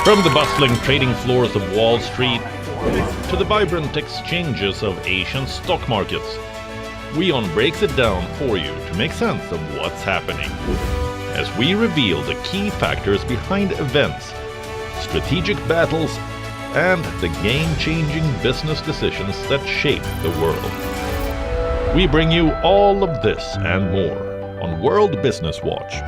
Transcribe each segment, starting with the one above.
From the bustling trading floors of Wall Street to the vibrant exchanges of Asian stock markets, WION breaks it down for you to make sense of what's happening, as we reveal the key factors behind events, strategic battles, and the game-changing business decisions that shape the world. We bring you all of this and more on World Business Watch.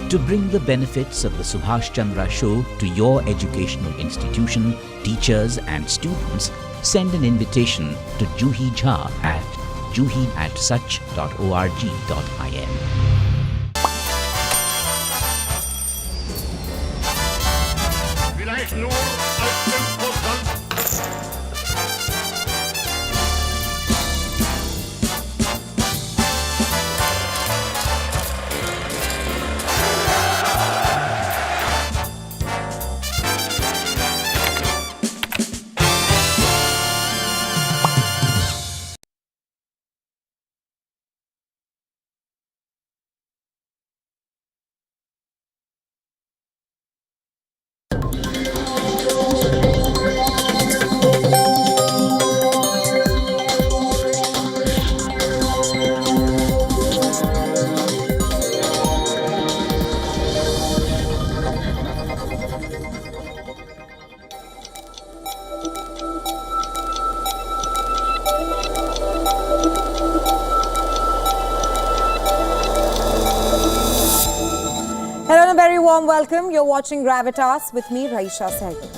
To bring the benefits of the Subhash Chandra Show to your educational institution, teachers and students, send an invitation to Juhi Jha at juhi@such.org.in. Hello and a very warm welcome. You're watching Gravitas with me, Raisha Sehgal.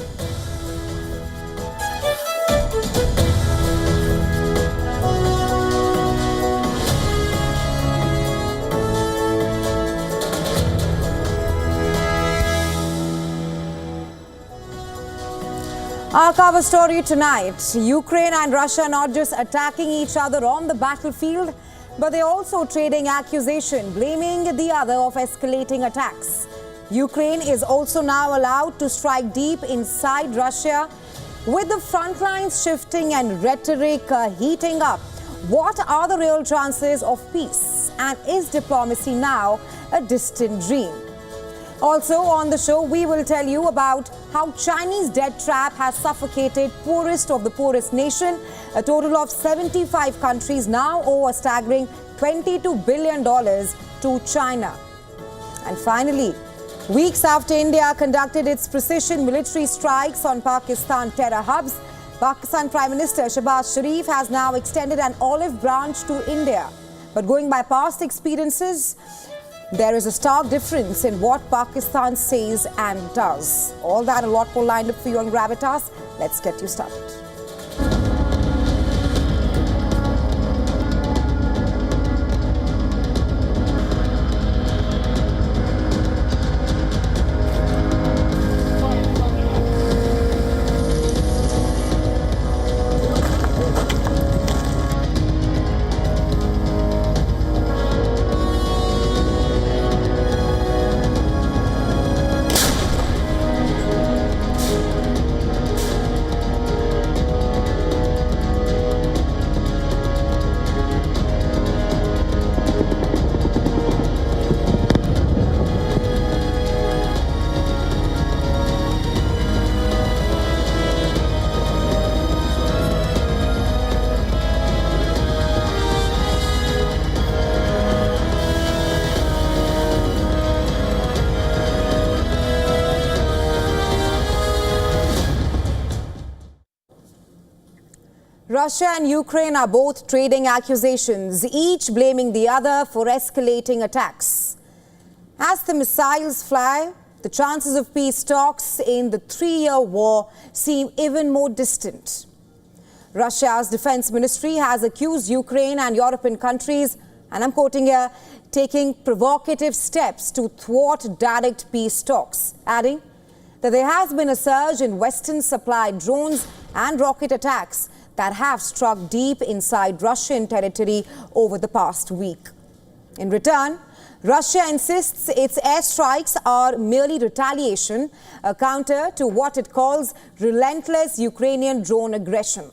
Our cover story tonight, Ukraine and Russia not just attacking each other on the battlefield, but they're also trading accusation, blaming the other of escalating attacks. Ukraine is also now allowed to strike deep inside Russia, with the front lines shifting and rhetoric heating up. What are the real chances of peace? And is diplomacy now a distant dream? Also on the show, we will tell you about how Chinese debt trap has suffocated poorest of the poorest nation. A total of 75 countries now owe a staggering $22 billion to China. And finally, weeks after India conducted its precision military strikes on Pakistan terror hubs, Pakistan Prime Minister Shehbaz Sharif has now extended an olive branch to India. But going by past experiences, there is a stark difference in what Pakistan says and does. All that and a lot more lined up for you on Gravitas. Let's get you started. Russia and Ukraine are both trading accusations, each blaming the other for escalating attacks. As the missiles fly, the chances of peace talks in the three-year war seem even more distant. Russia's defense ministry has accused Ukraine and European countries, and I'm quoting here, taking provocative steps to thwart direct peace talks, adding that there has been a surge in Western-supplied drones and rocket attacks that have struck deep inside Russian territory over the past week. In return, Russia insists its airstrikes are merely retaliation, a counter to what it calls relentless Ukrainian drone aggression.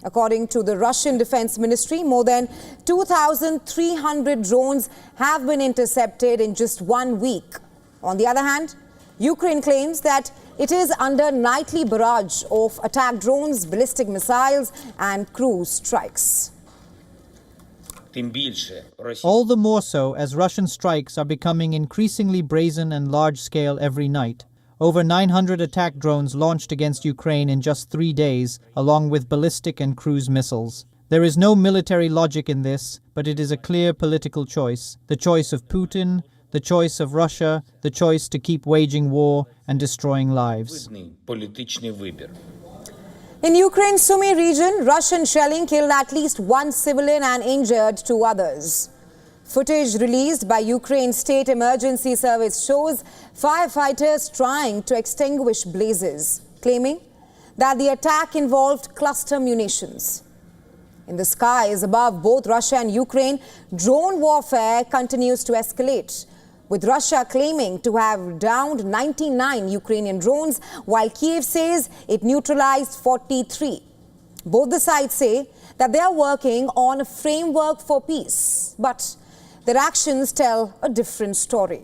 According to the Russian Defense Ministry, more than 2,300 drones have been intercepted in just 1 week. On the other hand, Ukraine claims that it is under nightly barrage of attack drones, ballistic missiles and cruise strikes. All the more so as Russian strikes are becoming increasingly brazen and large-scale every night. Over 900 attack drones launched against Ukraine in just 3 days, along with ballistic and cruise missiles. There is no military logic in this, but it is a clear political choice. The choice of Putin, the choice of Russia, the choice to keep waging war and destroying lives. In Ukraine's Sumy region, Russian shelling killed at least one civilian and injured 2 others. Footage released by Ukraine's State Emergency Service shows firefighters trying to extinguish blazes, claiming that the attack involved cluster munitions. In the skies above both Russia and Ukraine, drone warfare continues to escalate, with Russia claiming to have downed 99 Ukrainian drones, while Kiev says it neutralized 43. Both the sides say that they are working on a framework for peace, but their actions tell a different story.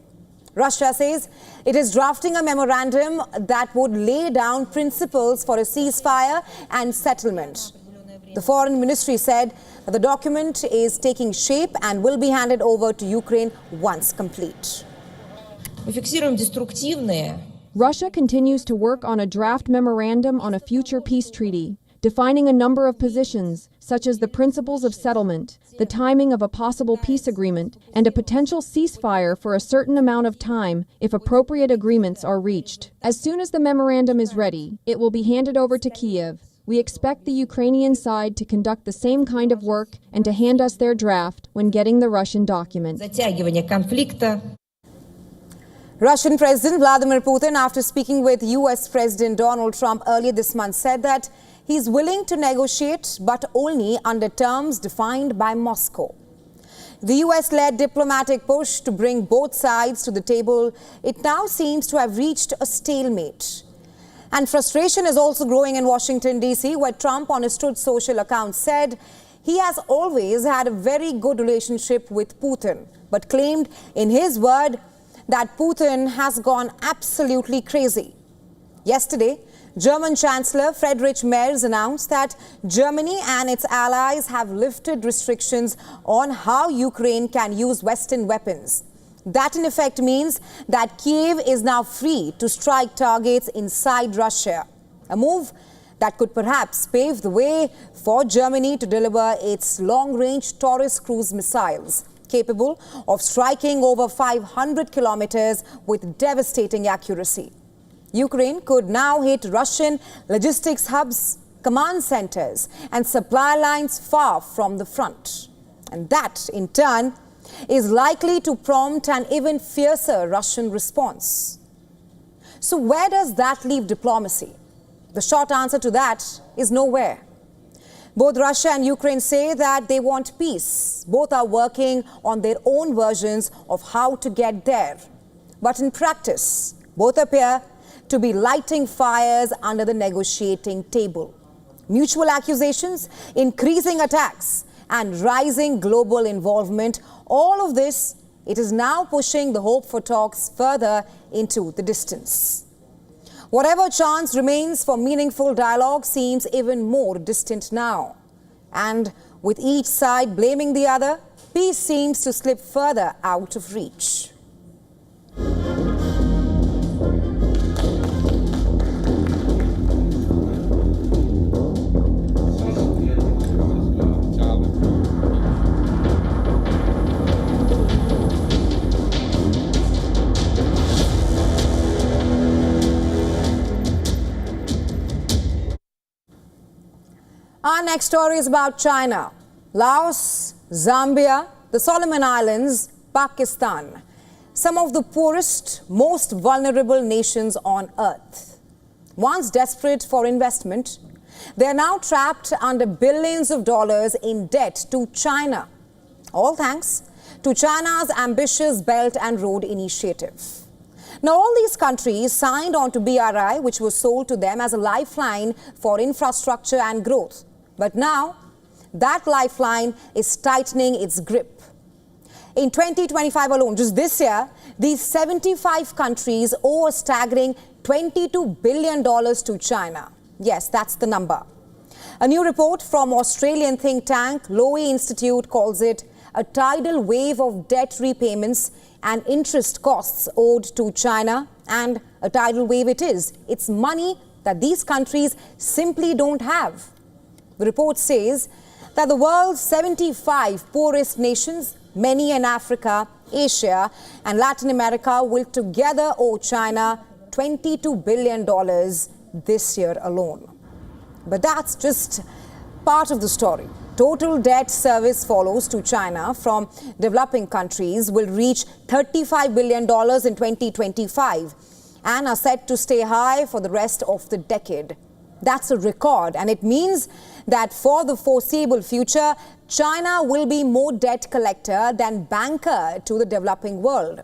Russia says it is drafting a memorandum that would lay down principles for a ceasefire and settlement. The Foreign Ministry said that the document is taking shape and will be handed over to Ukraine once complete. Russia continues to work on a draft memorandum on a future peace treaty, defining a number of positions, such as the principles of settlement, the timing of a possible peace agreement, and a potential ceasefire for a certain amount of time if appropriate agreements are reached. As soon as the memorandum is ready, it will be handed over to Kiev. We expect the Ukrainian side to conduct the same kind of work and to hand us their draft when getting the Russian document. Russian President Vladimir Putin, after speaking with US President Donald Trump earlier this month, said that he's willing to negotiate, but only under terms defined by Moscow. The US-led diplomatic push to bring both sides to the table, it now seems to have reached a stalemate. And frustration is also growing in Washington, D.C., where Trump on his Truth Social account said he has always had a very good relationship with Putin, but claimed in his word that Putin has gone absolutely crazy. Yesterday, German Chancellor Friedrich Merz announced that Germany and its allies have lifted restrictions on how Ukraine can use Western weapons. That in effect means that Kiev is now free to strike targets inside Russia, a move that could perhaps pave the way for Germany to deliver its long-range Taurus cruise missiles, capable of striking over 500 kilometers with devastating accuracy. Ukraine could now hit Russian logistics hubs, command centers, and supply lines far from the front. And that, in turn, is likely to prompt an even fiercer Russian response. So where does that leave diplomacy? The short answer to that is nowhere. Both Russia and Ukraine say that they want peace. Both are working on their own versions of how to get there. But in practice, both appear to be lighting fires under the negotiating table. Mutual accusations, increasing attacks, and rising global involvement, all of this, it is now pushing the hope for talks further into the distance. Whatever chance remains for meaningful dialogue seems even more distant now. And with each side blaming the other, peace seems to slip further out of reach. Our next story is about China, Laos, Zambia, the Solomon Islands, Pakistan, some of the poorest, most vulnerable nations on earth. Once desperate for investment, they are now trapped under billions of dollars in debt to China, all thanks to China's ambitious Belt and Road Initiative. Now, all these countries signed on to BRI, which was sold to them as a lifeline for infrastructure and growth. But now, that lifeline is tightening its grip. In 2025 alone, just this year, these 75 countries owe a staggering $22 billion to China. Yes, that's the number. A new report from Australian think tank Lowy Institute calls it a tidal wave of debt repayments and interest costs owed to China, and a tidal wave it is. It's money that these countries simply don't have. The report says that the world's 75 poorest nations, many in Africa, Asia and Latin America, will together owe China $22 billion this year alone. But that's just part of the story. Total debt service follows to China from developing countries will reach $35 billion in 2025 and are set to stay high for the rest of the decade. That's a record, and it means that for the foreseeable future, China will be more debt collector than banker to the developing world.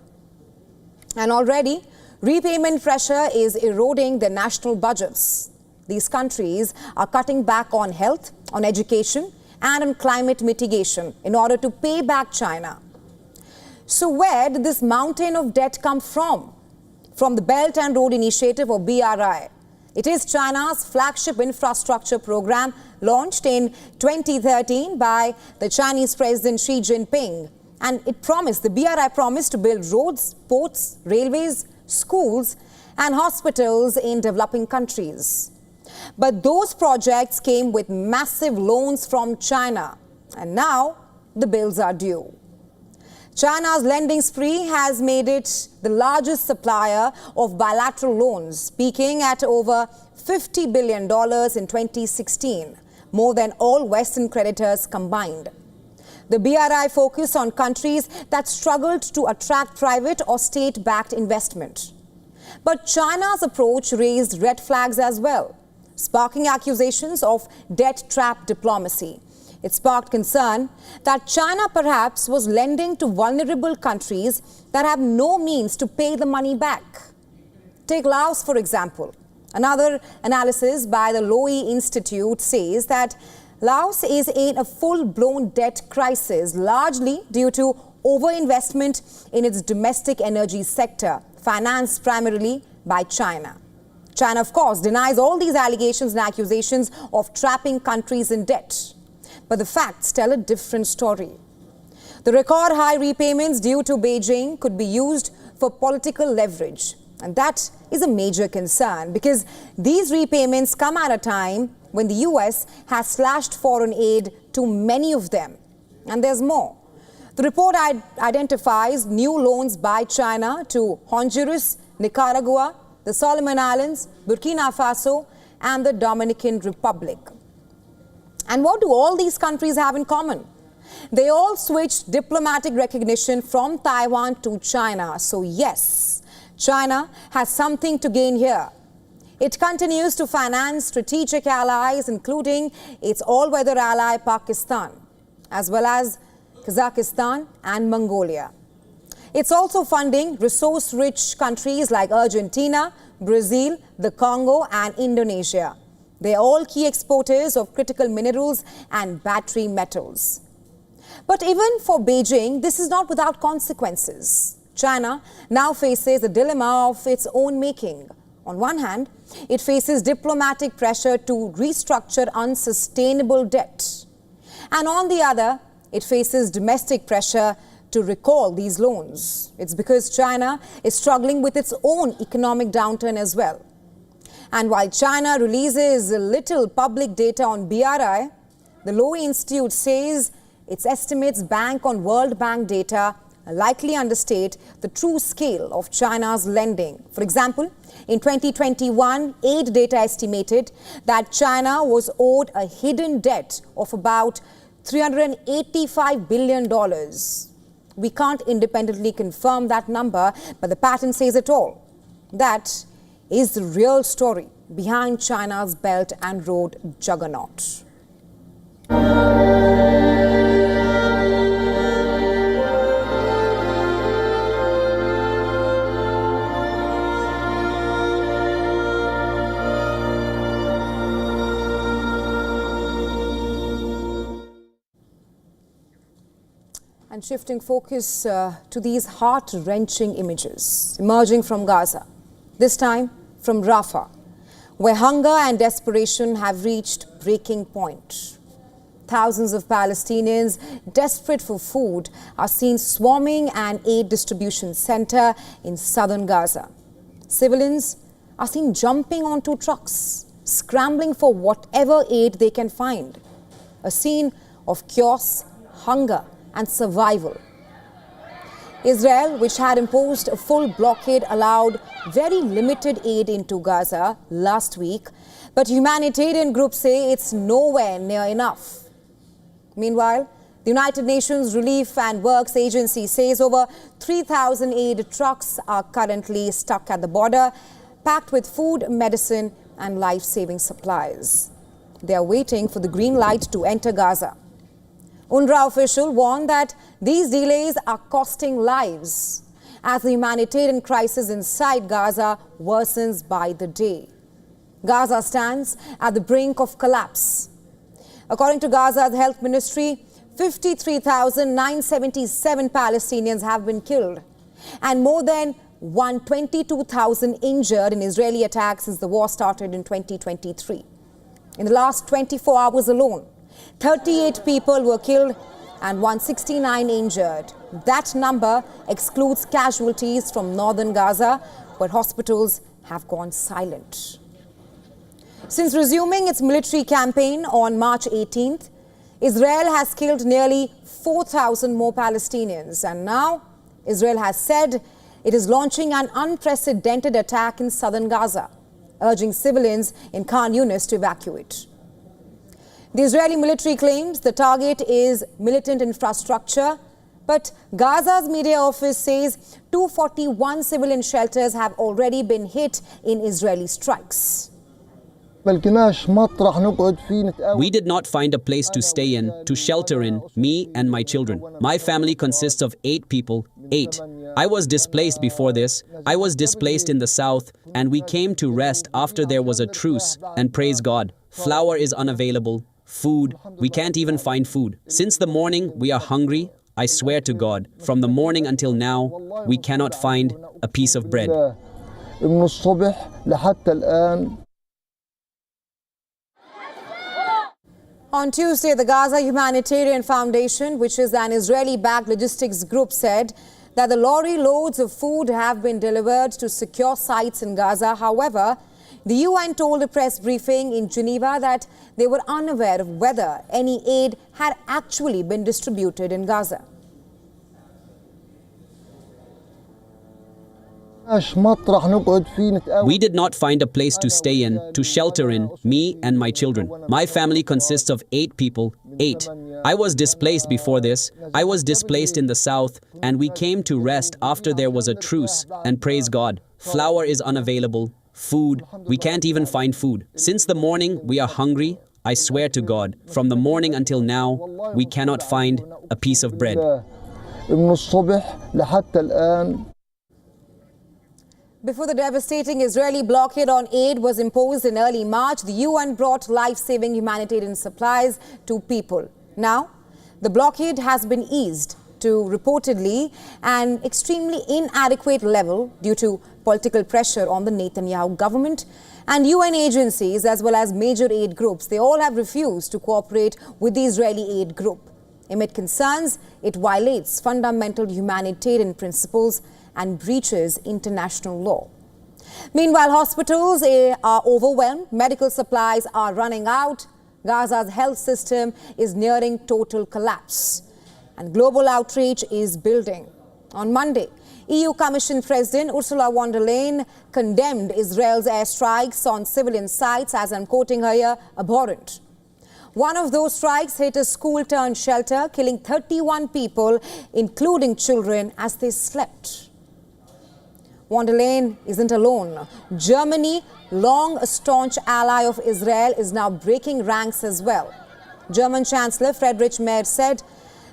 And already, repayment pressure is eroding their national budgets. These countries are cutting back on health, on education, and on climate mitigation in order to pay back China. So where did this mountain of debt come from? From the Belt and Road Initiative, or BRI. It is China's flagship infrastructure program launched in 2013 by the Chinese President Xi Jinping. And the BRI promised to build roads, ports, railways, schools, and hospitals in developing countries. But those projects came with massive loans from China, and now the bills are due. China's lending spree has made it the largest supplier of bilateral loans, peaking at over $50 billion in 2016, more than all Western creditors combined. The BRI focused on countries that struggled to attract private or state-backed investment. But China's approach raised red flags as well, sparking accusations of debt trap diplomacy. It sparked concern that China perhaps was lending to vulnerable countries that have no means to pay the money back. Take Laos, for example. Another analysis by the Lowy Institute says that Laos is in a full-blown debt crisis, largely due to overinvestment in its domestic energy sector, financed primarily by China. China, of course, denies all these allegations and accusations of trapping countries in debt. But the facts tell a different story. The record high repayments due to Beijing could be used for political leverage. And that is a major concern because these repayments come at a time when the US has slashed foreign aid to many of them. And there's more. The report identifies new loans by China to Honduras, Nicaragua, the Solomon Islands, Burkina Faso, and the Dominican Republic. And what do all these countries have in common? They all switched diplomatic recognition from Taiwan to China. So yes, China has something to gain here. It continues to finance strategic allies, including its all-weather ally Pakistan, as well as Kazakhstan and Mongolia. It's also funding resource-rich countries like Argentina, Brazil, the Congo, and Indonesia. They are all key exporters of critical minerals and battery metals. But even for Beijing, this is not without consequences. China now faces a dilemma of its own making. On one hand, it faces diplomatic pressure to restructure unsustainable debt. And on the other, it faces domestic pressure to recall these loans. It's because China is struggling with its own economic downturn as well. And while China releases little public data on BRI, the Lowy Institute says its estimates bank on World Bank data likely understate the true scale of China's lending. For example, in 2021, aid data estimated that China was owed a hidden debt of about $385 billion. We can't independently confirm that number, but the pattern says it all. That is the real story behind China's Belt and Road juggernaut. And shifting focus to these heart-wrenching images emerging from Gaza, this time from Rafah, where hunger and desperation have reached breaking point. Thousands of Palestinians desperate for food are seen swarming an aid distribution center in southern Gaza. Civilians are seen jumping onto trucks, scrambling for whatever aid they can find. A scene of chaos, hunger, and survival. Israel, which had imposed a full blockade, allowed very limited aid into Gaza last week, but humanitarian groups say it's nowhere near enough. Meanwhile, the United Nations Relief and Works Agency says over 3,000 aid trucks are currently stuck at the border, packed with food, medicine, and life-saving supplies. They are waiting for the green light to enter Gaza. UNRWA official warned that these delays are costing lives as the humanitarian crisis inside Gaza worsens by the day. Gaza stands at the brink of collapse. According to Gaza's health ministry, 53,977 Palestinians have been killed and more than 122,000 injured in Israeli attacks since the war started in 2023. In the last 24 hours alone, 38 people were killed and 169 injured. That number excludes casualties from northern Gaza, where hospitals have gone silent. Since resuming its military campaign on March 18th, Israel has killed nearly 4,000 more Palestinians. And now Israel has said it is launching an unprecedented attack in southern Gaza, urging civilians in Khan Yunis to evacuate. The Israeli military claims the target is militant infrastructure, but Gaza's media office says 241 civilian shelters have already been hit in Israeli strikes. We did not find a place to stay in, to shelter in, me and my children. My family consists of 8 people, 8. I was displaced before this. I was displaced in the south, and we came to rest after there was a truce, and praise God. Flour is unavailable. Food, we can't even find food. Since the morning, we are hungry. I swear to God, from the morning until now, we cannot find a piece of bread. On Tuesday, the Gaza Humanitarian Foundation, which is an Israeli-backed logistics group, said that the lorry loads of food have been delivered to secure sites in Gaza. However, the UN told a press briefing in Geneva that they were unaware of whether any aid had actually been distributed in Gaza. We did not find a place to stay in, to shelter in, me and my children. My family consists of 8 people, 8. I was displaced before this. I was displaced in the south, and we came to rest after there was a truce, and praise God. Flour is unavailable. Food, we can't even find food. Since the morning, we are hungry. I swear to God, from the morning until now, we cannot find a piece of bread. Before the devastating Israeli blockade on aid was imposed in early March, the UN brought life-saving humanitarian supplies to people. Now, the blockade has been eased to reportedly an extremely inadequate level due to political pressure on the Netanyahu government and UN agencies as well as major aid groups. They all have refused to cooperate with the Israeli aid group. Amid concerns, it violates fundamental humanitarian principles and breaches international law. Meanwhile, hospitals are overwhelmed, medical supplies are running out, Gaza's health system is nearing total collapse, and global outrage is building. On Monday, EU Commission President Ursula von der Leyen condemned Israel's airstrikes on civilian sites as, I'm quoting her here, abhorrent. One of those strikes hit a school-turned-shelter, killing 31 people, including children, as they slept. Von der Leyen isn't alone. Germany, long a staunch ally of Israel, is now breaking ranks as well. German Chancellor Friedrich Merz said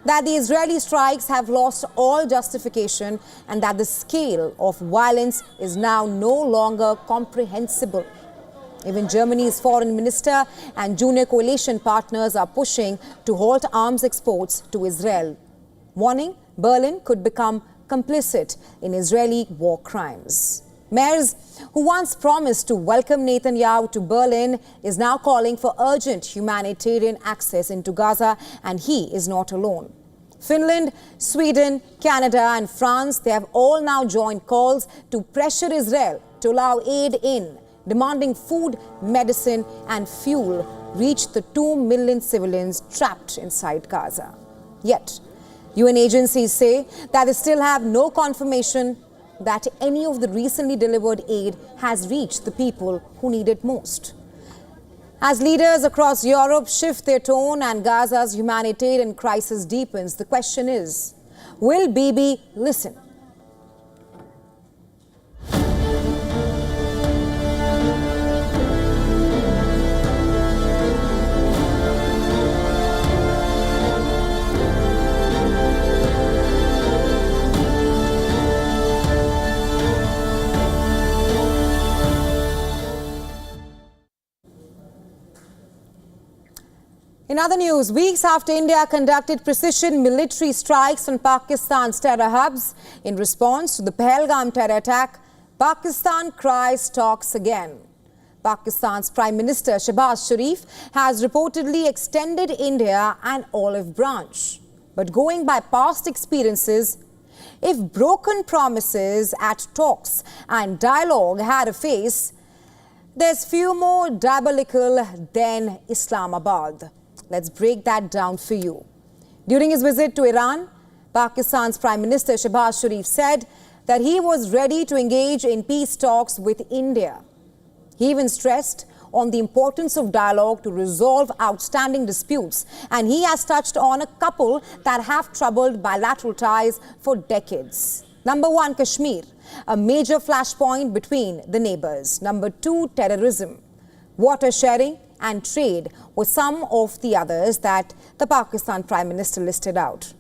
that the Israeli strikes have lost all justification and that the scale of violence is now no longer comprehensible. Even Germany's foreign minister and junior coalition partners are pushing to halt arms exports to Israel. warning Berlin could become complicit in Israeli war crimes. Mayors who once promised to welcome Netanyahu to Berlin is now calling for urgent humanitarian access into Gaza, and he is not alone. Finland, Sweden, Canada and France, they have all now joined calls to pressure Israel to allow aid in, demanding food, medicine and fuel reach the 2 million civilians trapped inside Gaza. Yet, UN agencies say that they still have no confirmation that any of the recently delivered aid has reached the people who need it most. As leaders across Europe shift their tone and Gaza's humanitarian crisis deepens, the question is, will Bibi listen? In other news, weeks after India conducted precision military strikes on Pakistan's terror hubs in response to the Pahalgam terror attack, Pakistan cries talks again. Pakistan's Prime Minister Shehbaz Sharif has reportedly extended India an olive branch. But going by past experiences, if broken promises at talks and dialogue had a face, there's few more diabolical than Islamabad. Let's break that down for you. During his visit to Iran, Pakistan's Prime Minister Shehbaz Sharif said that he was ready to engage in peace talks with India. He even stressed on the importance of dialogue to resolve outstanding disputes, and he has touched on a couple that have troubled bilateral ties for decades. Number one, Kashmir, a major flashpoint between the neighbors. Number two, terrorism, water sharing and trade were some of the others that the Pakistan Prime Minister listed out.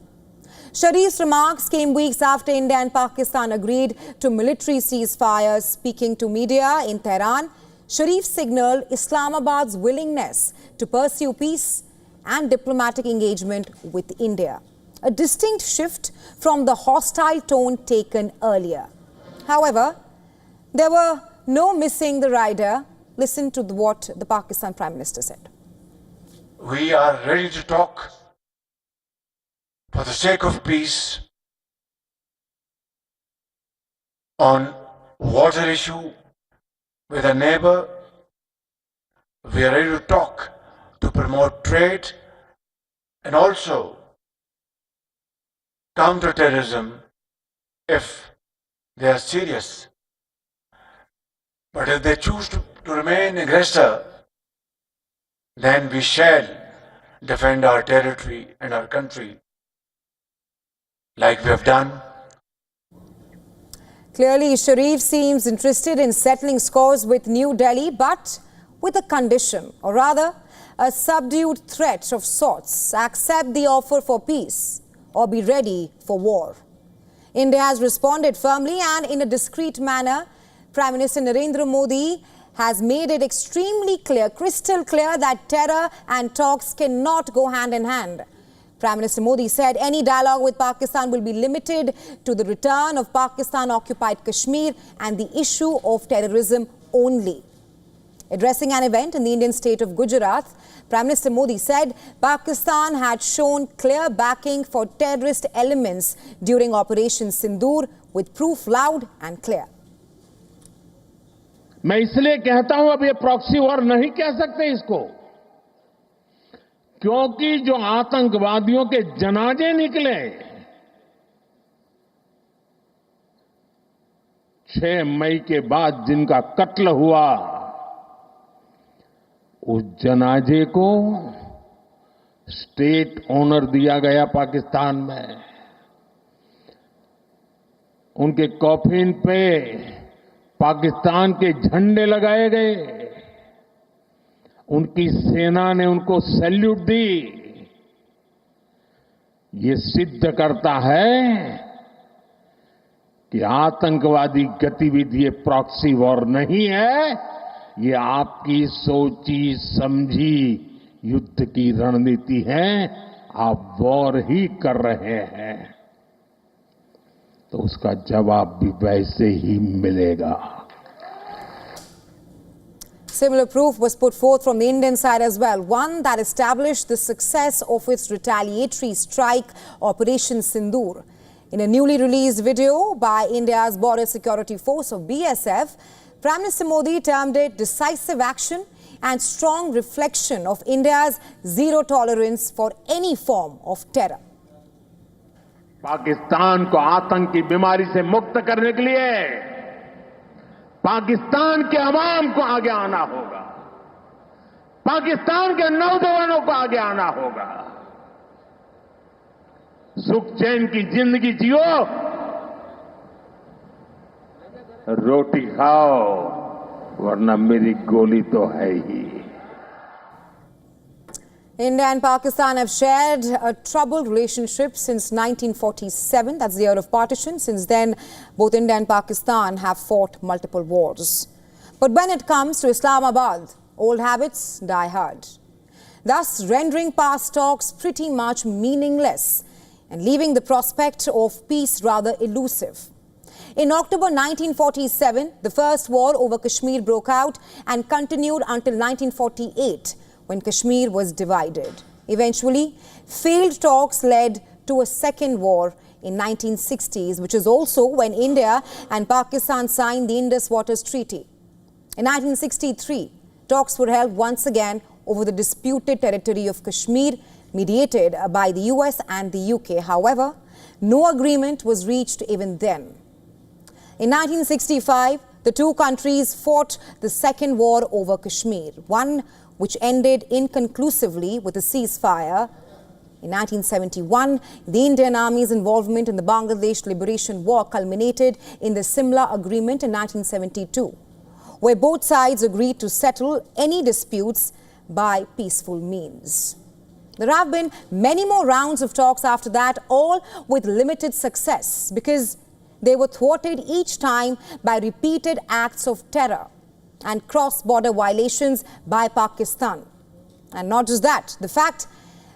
Sharif's remarks came weeks after India and Pakistan agreed to military ceasefires. Speaking to media in Tehran, Sharif signaled Islamabad's willingness to pursue peace and diplomatic engagement with India, a distinct shift from the hostile tone taken earlier. However, there were no missing the rider. Listen to what the Pakistan Prime Minister said. We are ready to talk for the sake of peace on water issue with a neighbor. We are ready to talk to promote trade and also counter terrorism if they are serious. But if they choose to remain aggressor, then we shall defend our territory and our country like we have done. Clearly, Sharif seems interested in settling scores with New Delhi, but with a condition, or rather, a subdued threat of sorts. Accept the offer for peace or be ready for war. India has responded firmly and in a discreet manner. Prime Minister Narendra Modi has made it extremely clear, crystal clear, that terror and talks cannot go hand in hand. Prime Minister Modi said any dialogue with Pakistan will be limited to the return of Pakistan-occupied Kashmir and the issue of terrorism only. Addressing an event in the Indian state of Gujarat, Prime Minister Modi said Pakistan had shown clear backing for terrorist elements during Operation Sindoor, with proof loud and clear. मैं इसलिए कहता हूं अब ये proxy war नहीं कह सकते इसको, क्योंकि जो आतंकवादियों के जनाजे निकले 6 मई के बाद जिनका कत्ल हुआ, उस जनाजे को स्टेट ऑनर दिया गया पाकिस्तान में। उनके कॉफिन पे पाकिस्तान के झंडे लगाए गए, उनकी सेना ने उनको सैल्यूट दी। ये सिद्ध करता है कि आतंकवादी गतिविधि ये प्रॉक्सी वॉर नहीं है, ये आपकी सोची समझी युद्ध की रणनीति है, आप वॉर ही कर रहे हैं तो उसका जवाब भी वैसे ही मिलेगा. Similar proof was put forth from the Indian side as well, one that established the success of its retaliatory strike, Operation Sindoor. In a newly released video by India's Border Security Force of BSF, Prime Minister Modi termed it decisive action and strong reflection of India's zero tolerance for any form of terror. Pakistan को आतंक की बीमारी से मुक्त करने के लिए पाकिस्तान के अवाम को आगे आना होगा. पाकिस्तान के नौजवानों को आगे आना होगा. सुख चैन की जिंदगी जियो, रोटी खाओ, वरना मेरी गोली तो है ही. India and Pakistan have shared a troubled relationship since 1947. That's the year of partition. Since then, both India and Pakistan have fought multiple wars. But when it comes to Islamabad, old habits die hard, thus rendering past talks pretty much meaningless and leaving the prospect of peace rather elusive. In October 1947, the first war over Kashmir broke out and continued until 1948, when Kashmir was divided. Eventually, failed talks led to a second war in 1960s, which is also when India and Pakistan signed the Indus Waters Treaty. In 1963, talks were held once again over the disputed territory of Kashmir, mediated by the US and the UK. However, no agreement was reached even then. In 1965, the two countries fought the second war over Kashmir, one which ended inconclusively with a ceasefire. In 1971, the Indian Army's involvement in the Bangladesh Liberation War culminated in the Simla Agreement in 1972, where both sides agreed to settle any disputes by peaceful means. There have been many more rounds of talks after that, all with limited success, because they were thwarted each time by repeated acts of terror and cross-border violations by Pakistan. And not just that, the fact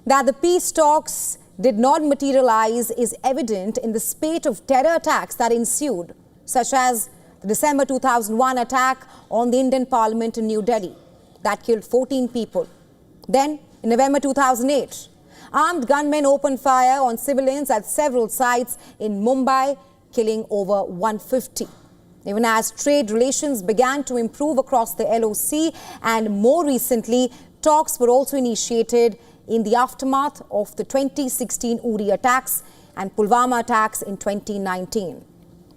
that the peace talks did not materialize is evident in the spate of terror attacks that ensued, such as the December 2001 attack on the Indian Parliament in New Delhi that killed 14 people. Then, in November 2008, armed gunmen opened fire on civilians at several sites in Mumbai, killing over 150. Even as trade relations began to improve across the LOC, and more recently, talks were also initiated in the aftermath of the 2016 Uri attacks and Pulwama attacks in 2019.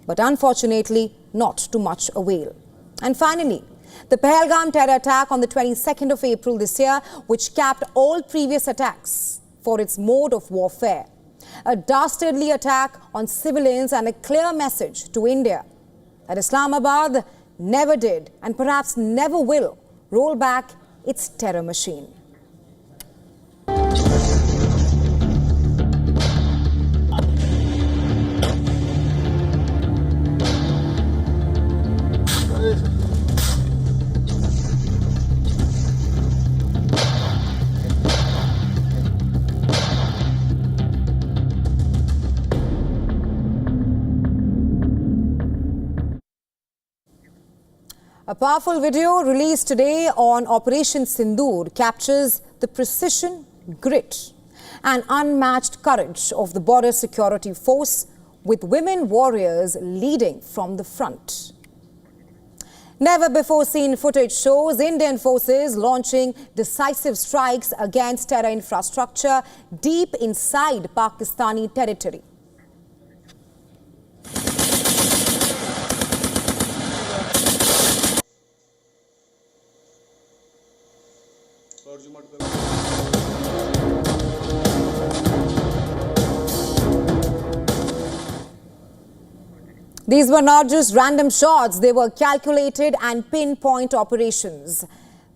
But unfortunately, not to much avail. And finally, the Pahalgam terror attack on the 22nd of April this year, which capped all previous attacks for its mode of warfare. A dastardly attack on civilians and a clear message to India that Islamabad never did and perhaps never will roll back its terror machine. A powerful video released today on Operation Sindoor captures the precision, grit and unmatched courage of the Border Security Force, with women warriors leading from the front. Never before seen footage shows Indian forces launching decisive strikes against terror infrastructure deep inside Pakistani territory. These were not just random shots, they were calculated and pinpoint operations.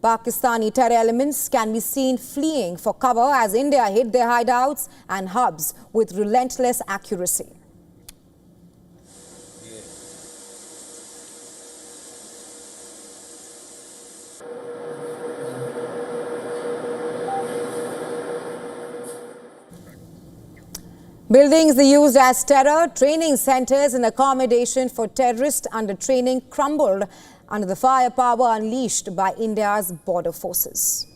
Pakistani terror elements can be seen fleeing for cover as India hit their hideouts and hubs with relentless accuracy. Buildings used as terror training centers and accommodation for terrorists under training crumbled under the firepower unleashed by India's border forces.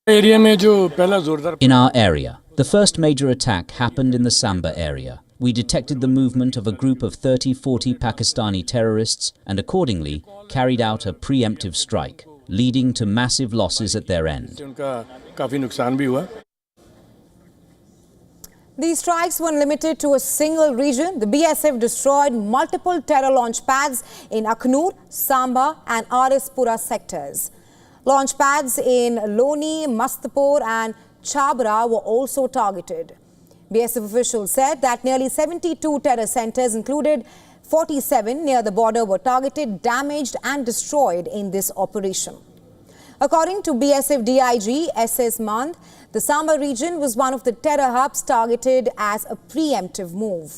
In our area, the first major attack happened in the Samba area. We detected the movement of a group of 30-40 Pakistani terrorists and accordingly carried out a preemptive strike, leading to massive losses at their end. These strikes weren't limited to a single region. The BSF destroyed multiple terror launch pads in Akhnur, Samba and Arispura sectors. Launch pads in Loni, Mastapur and Chabra were also targeted. BSF officials said that nearly 72 terror centers, included 47 near the border, were targeted, damaged and destroyed in this operation. According to BSF DIG SS Mand, the Samba region was one of the terror hubs targeted as a preemptive move.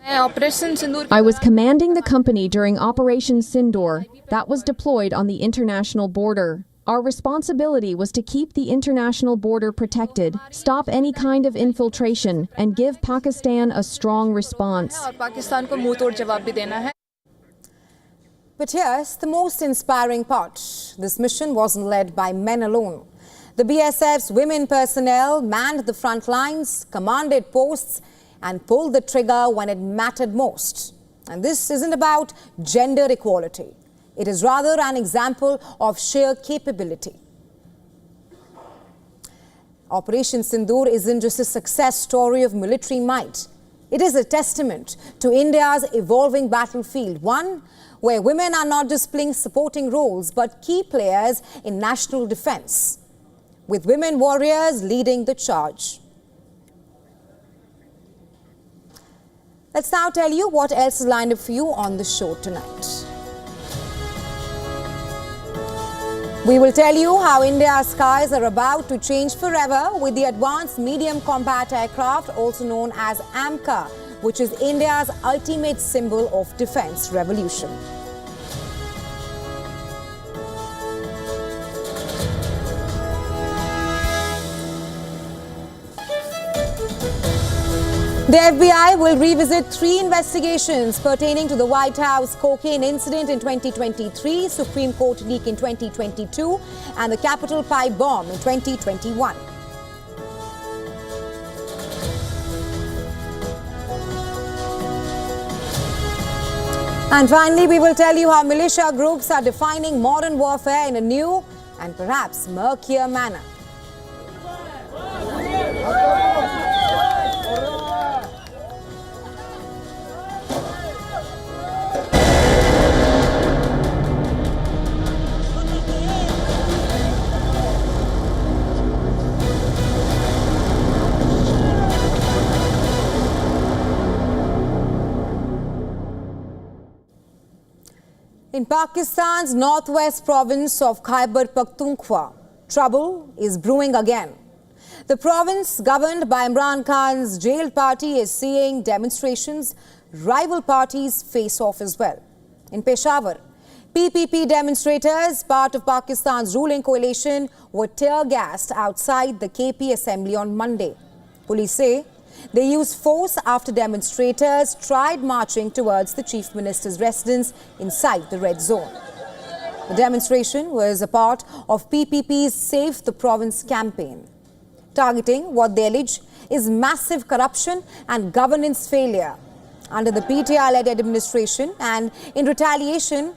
I was commanding the company during Operation Sindoor that was deployed on the international border. Our responsibility was to keep the international border protected, stop any kind of infiltration, and give Pakistan a strong response. But here's the most inspiring part. This mission wasn't led by men alone. The BSF's women personnel manned the front lines, commanded posts, and pulled the trigger when it mattered most. And this isn't about gender equality. It is rather an example of sheer capability. Operation Sindoor isn't just a success story of military might. It is a testament to India's evolving battlefield, one where women are not just playing supporting roles but key players in national defense, with women warriors leading the charge. Let's now tell you what else is lined up for you on the show tonight. We will tell you how India's skies are about to change forever with the Advanced Medium Combat Aircraft, also known as AMCA, which is India's ultimate symbol of defense revolution. The FBI will revisit 3 investigations pertaining to the White House cocaine incident in 2023, Supreme Court leak in 2022, and the Capitol pipe bomb in 2021. And finally, we will tell you how militia groups are defining modern warfare in a new and perhaps murkier manner. In Pakistan's northwest province of Khyber Pakhtunkhwa, trouble is brewing again. The province, governed by Imran Khan's jailed party, is seeing demonstrations. Rival parties face off as well. In Peshawar, PPP demonstrators, part of Pakistan's ruling coalition, were tear-gassed outside the KP assembly on Monday. Police say they used force after demonstrators tried marching towards the Chief Minister's residence inside the red zone. The demonstration was a part of PPP's Save the Province campaign, targeting what they allege is massive corruption and governance failure under the PTI-led administration. And in retaliation,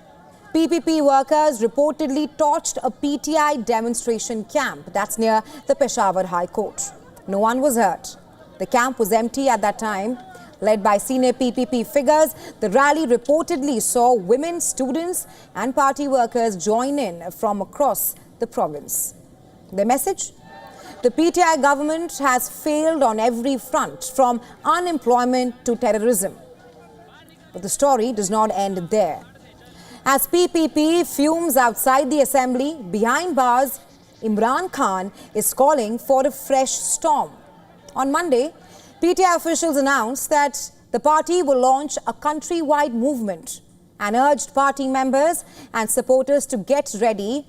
PPP workers reportedly torched a PTI demonstration camp that's near the Peshawar High Court. No one was hurt. The camp was empty at that time. Led by senior PPP figures, the rally reportedly saw women, students and party workers join in from across the province. The message? The PTI government has failed on every front, from unemployment to terrorism. But the story does not end there. As PPP fumes outside the assembly, behind bars, Imran Khan is calling for a fresh storm. On Monday, PTI officials announced that the party will launch a countrywide movement and urged party members and supporters to get ready.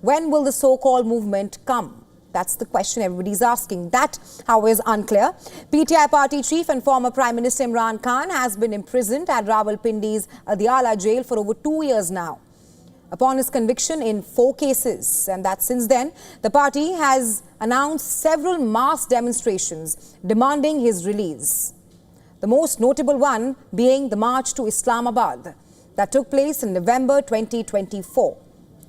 When will the so-called movement come? That's the question everybody's asking. That, however, is unclear. PTI party chief and former Prime Minister Imran Khan has been imprisoned at Rawalpindi's Adiala jail for over 2 years now, upon his conviction in 4 cases. And that since then, the party has announced several mass demonstrations demanding his release. The most notable one being the march to Islamabad that took place in November 2024,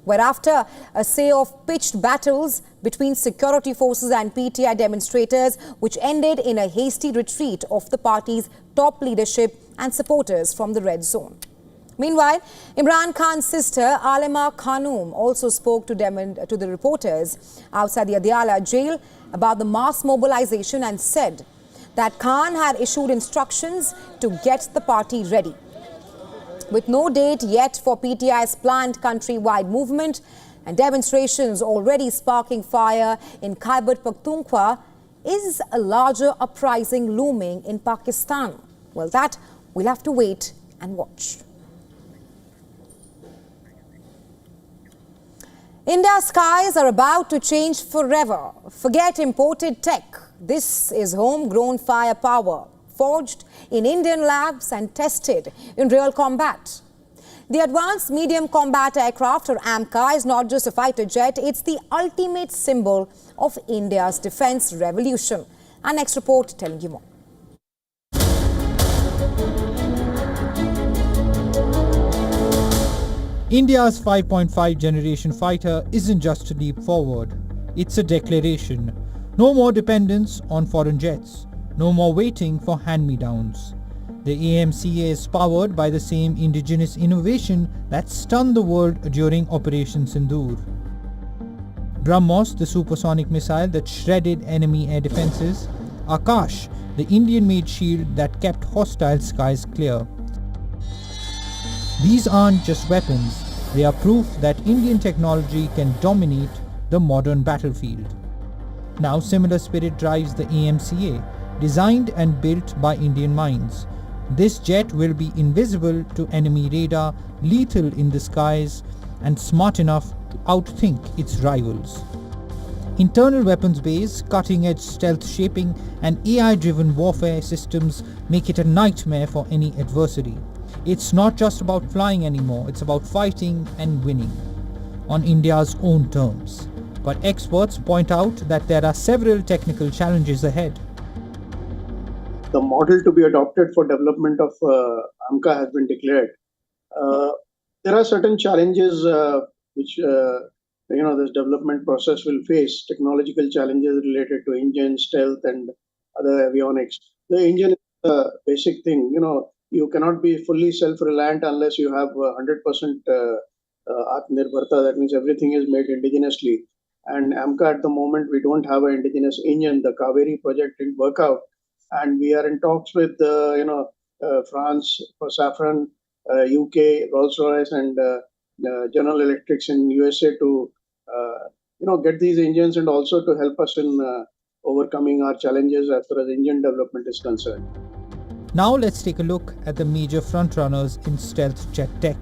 where after a say of pitched battles between security forces and PTI demonstrators, which ended in a hasty retreat of the party's top leadership and supporters from the red zone. Meanwhile, Imran Khan's sister Alima Khanum also spoke to the reporters outside the Adiala jail about the mass mobilization and said that Khan had issued instructions to get the party ready. With no date yet for PTI's planned countrywide movement and demonstrations already sparking fire in Khyber Pakhtunkhwa, is a larger uprising looming in Pakistan? Well, that we'll have to wait and watch. India's skies are about to change forever. Forget imported tech. This is homegrown firepower, forged in Indian labs and tested in real combat. The Advanced Medium Combat Aircraft, or AMCA, is not just a fighter jet, it's the ultimate symbol of India's defense revolution. Our next report telling you more. India's 5.5 generation fighter isn't just a leap forward, it's a declaration. No more dependence on foreign jets, no more waiting for hand-me-downs. The AMCA is powered by the same indigenous innovation that stunned the world during Operation Sindoor. BrahMos, the supersonic missile that shredded enemy air defenses. Akash, the Indian-made shield that kept hostile skies clear. These aren't just weapons, they are proof that Indian technology can dominate the modern battlefield. Now similar spirit drives the AMCA, designed and built by Indian minds. This jet will be invisible to enemy radar, lethal in the skies, and smart enough to outthink its rivals. Internal weapons bays, cutting-edge stealth shaping, and AI-driven warfare systems make it a nightmare for any adversary. It's not just about flying anymore, it's about fighting and winning on India's own terms. But experts point out that there are several technical challenges ahead. The model to be adopted for development of AMCA has been declared. There are certain challenges which this development process will face. Technological challenges related to engine, stealth, and other avionics. The engine is the basic thing. You cannot be fully self-reliant unless you have 100% Atmanirbharta. That means everything is made indigenously. And AMCA at the moment, we don't have an indigenous engine. The Kaveri project didn't work out. And we are in talks with, France for Safran, UK, Rolls-Royce, and General Electric in USA to, get these engines and also to help us in overcoming our challenges as far as engine development is concerned. Now let's take a look at the major frontrunners in stealth jet tech.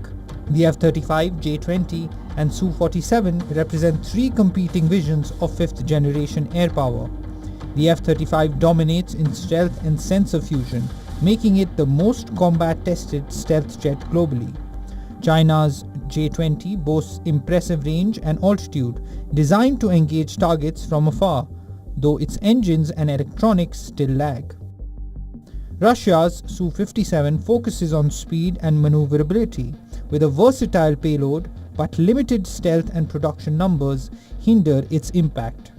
The F-35, J-20 and Su-47 represent 3 competing visions of 5th generation air power. The F-35 dominates in stealth and sensor fusion, making it the most combat-tested stealth jet globally. China's J-20 boasts impressive range and altitude, designed to engage targets from afar, though its engines and electronics still lag. Russia's Su-57 focuses on speed and maneuverability, with a versatile payload, but limited stealth and production numbers hinder its impact.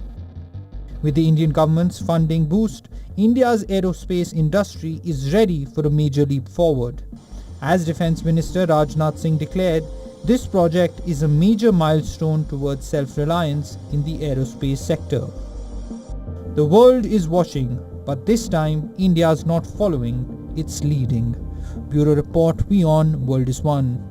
With the Indian government's funding boost, India's aerospace industry is ready for a major leap forward. As Defence Minister Rajnath Singh declared, this project is a major milestone towards self-reliance in the aerospace sector. The world is watching, but this time India's not following, it's leading. Bureau Report, WION World is One.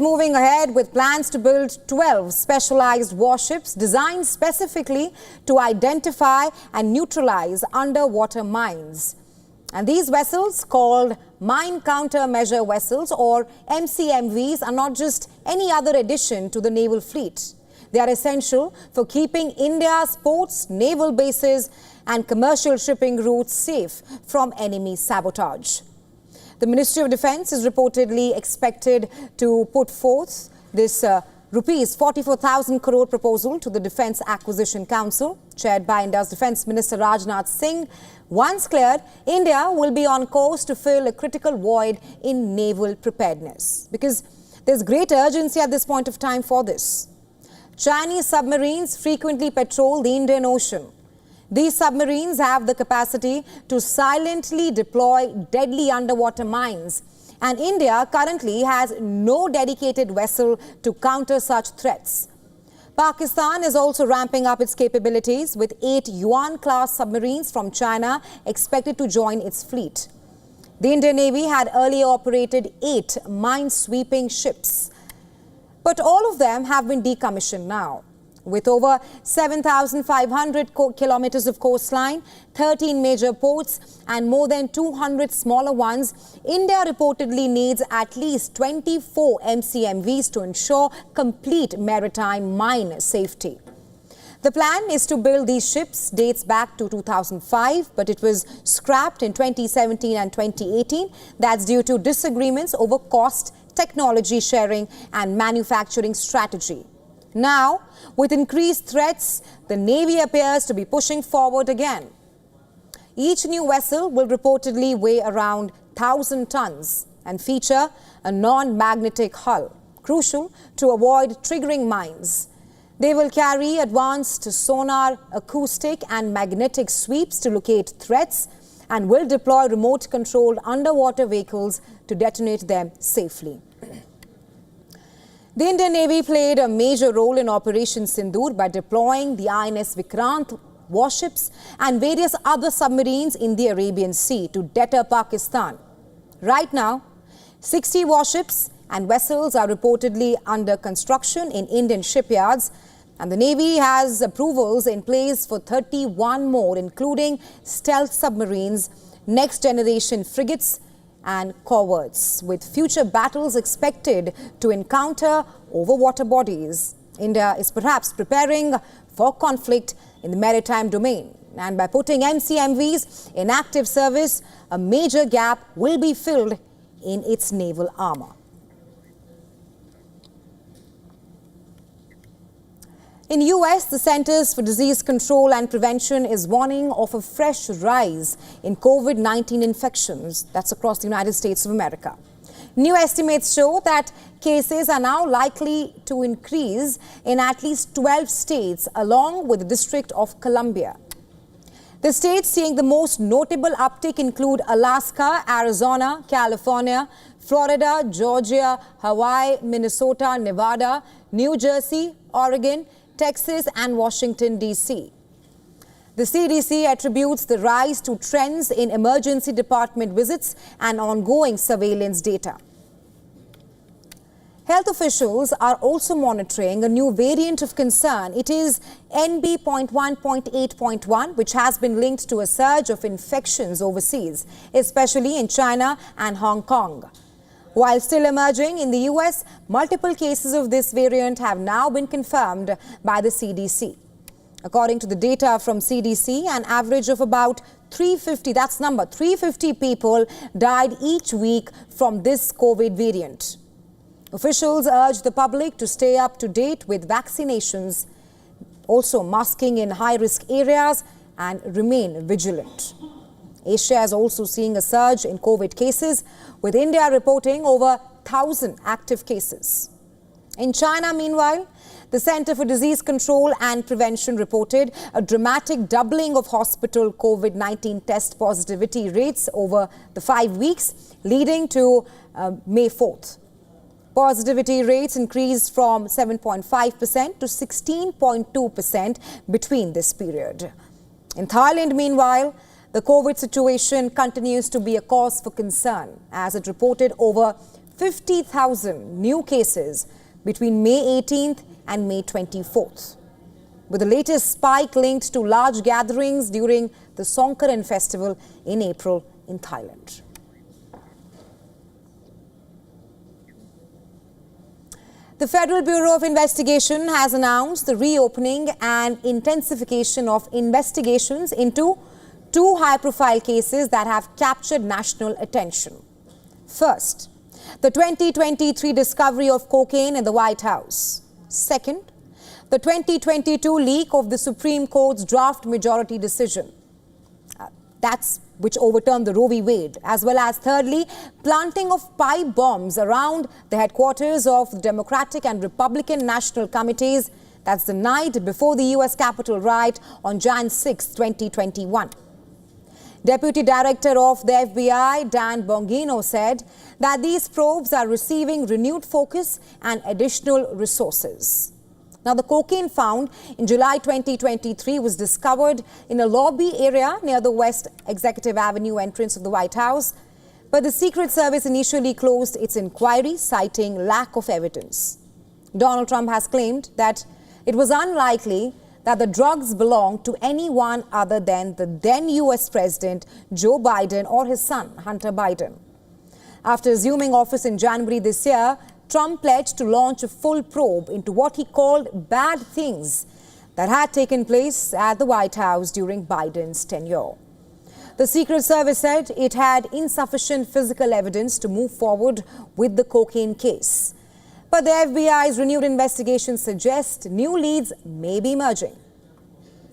is moving ahead with plans to build 12 specialized warships designed specifically to identify and neutralize underwater mines. And these vessels, called Mine Countermeasure Vessels or MCMVs, are not just any other addition to the naval fleet. They are essential for keeping India's ports, naval bases and commercial shipping routes safe from enemy sabotage. The Ministry of Defence is reportedly expected to put forth this rupees 44,000 crore proposal to the Defence Acquisition Council, chaired by India's Defence Minister Rajnath Singh. Once cleared, India will be on course to fill a critical void in naval preparedness, because there's great urgency at this point of time for this. Chinese submarines frequently patrol the Indian Ocean. These submarines have the capacity to silently deploy deadly underwater mines, and India currently has no dedicated vessel to counter such threats. Pakistan is also ramping up its capabilities, with 8 Yuan-class submarines from China expected to join its fleet. The Indian Navy had earlier operated 8 mine-sweeping ships, but all of them have been decommissioned now. With over 7,500 kilometers of coastline, 13 major ports and more than 200 smaller ones, India reportedly needs at least 24 MCMVs to ensure complete maritime mine safety. The plan is to build these ships dates back to 2005, but it was scrapped in 2017 and 2018. That's due to disagreements over cost, technology sharing and manufacturing strategy. Now, with increased threats, the Navy appears to be pushing forward again. Each new vessel will reportedly weigh around 1,000 tons and feature a non-magnetic hull, crucial to avoid triggering mines. They will carry advanced sonar, acoustic and magnetic sweeps to locate threats and will deploy remote-controlled underwater vehicles to detonate them safely. The Indian Navy played a major role in Operation Sindoor by deploying the INS Vikrant warships and various other submarines in the Arabian Sea to deter Pakistan. Right now, 60 warships and vessels are reportedly under construction in Indian shipyards, and the Navy has approvals in place for 31 more, including stealth submarines, next-generation frigates and corvettes, with future battles expected to encounter over water bodies. India is perhaps preparing for conflict in the maritime domain, and by putting MCMVs in active service, a major gap will be filled in its naval armor. In US, the Centers for Disease Control and Prevention is warning of a fresh rise in COVID-19 infections. That's across the United States of America. New estimates show that cases are now likely to increase in at least 12 states, along with the District of Columbia. The states seeing the most notable uptick include Alaska, Arizona, California, Florida, Georgia, Hawaii, Minnesota, Nevada, New Jersey, Oregon, Texas and Washington, D.C. The CDC attributes the rise to trends in emergency department visits and ongoing surveillance data. Health officials are also monitoring a new variant of concern. It is NB.1.8.1, which has been linked to a surge of infections overseas, especially in China and Hong Kong. While still emerging in the US, multiple cases of this variant have now been confirmed by the CDC. According to the data from CDC, an average of about 350 people died each week from this COVID variant. Officials urge the public to stay up to date with vaccinations, also masking in high-risk areas, and remain vigilant. Asia is also seeing a surge in COVID cases, with India reporting over 1,000 active cases. In China, meanwhile, the Center for Disease Control and Prevention reported a dramatic doubling of hospital COVID-19 test positivity rates over the 5 weeks, leading to May 4th. Positivity rates increased from 7.5% to 16.2% between this period. In Thailand, meanwhile, the COVID situation continues to be a cause for concern, as it reported over 50,000 new cases between May 18th and May 24th, with the latest spike linked to large gatherings during the Songkran festival in April in Thailand. The Federal Bureau of Investigation has announced the reopening and intensification of investigations into two high-profile cases that have captured national attention. First, the 2023 discovery of cocaine in the White House. Second, the 2022 leak of the Supreme Court's draft majority decision. Which overturned the Roe v. Wade, as well as thirdly, planting of pipe bombs around the headquarters of the Democratic and Republican National Committees. That's the night before the U.S. Capitol riot on Jan 6, 2021. Deputy Director of the FBI, Dan Bongino, said that these probes are receiving renewed focus and additional resources. Now, the cocaine found in July 2023 was discovered in a lobby area near the West Executive Avenue entrance of the White House, but the Secret Service initially closed its inquiry, citing lack of evidence. Donald Trump has claimed that it was unlikely that the drugs belonged to anyone other than the then U.S. President Joe Biden or his son, Hunter Biden. After assuming office in January this year, Trump pledged to launch a full probe into what he called bad things that had taken place at the White House during Biden's tenure. The Secret Service said it had insufficient physical evidence to move forward with the cocaine case. But the FBI's renewed investigation suggests new leads may be emerging.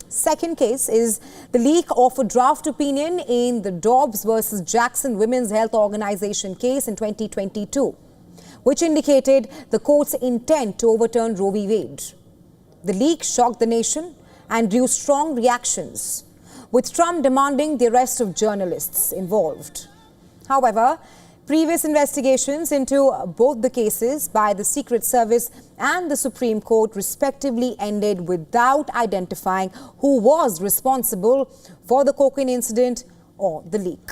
Second case is the leak of a draft opinion in the Dobbs versus Jackson Women's Health Organization case in 2022. Which indicated the court's intent to overturn Roe v. Wade. The leak shocked the nation and drew strong reactions, with Trump demanding the arrest of journalists involved. However, previous investigations into both the cases by the Secret Service and the Supreme Court respectively ended without identifying who was responsible for the cocaine incident or the leak.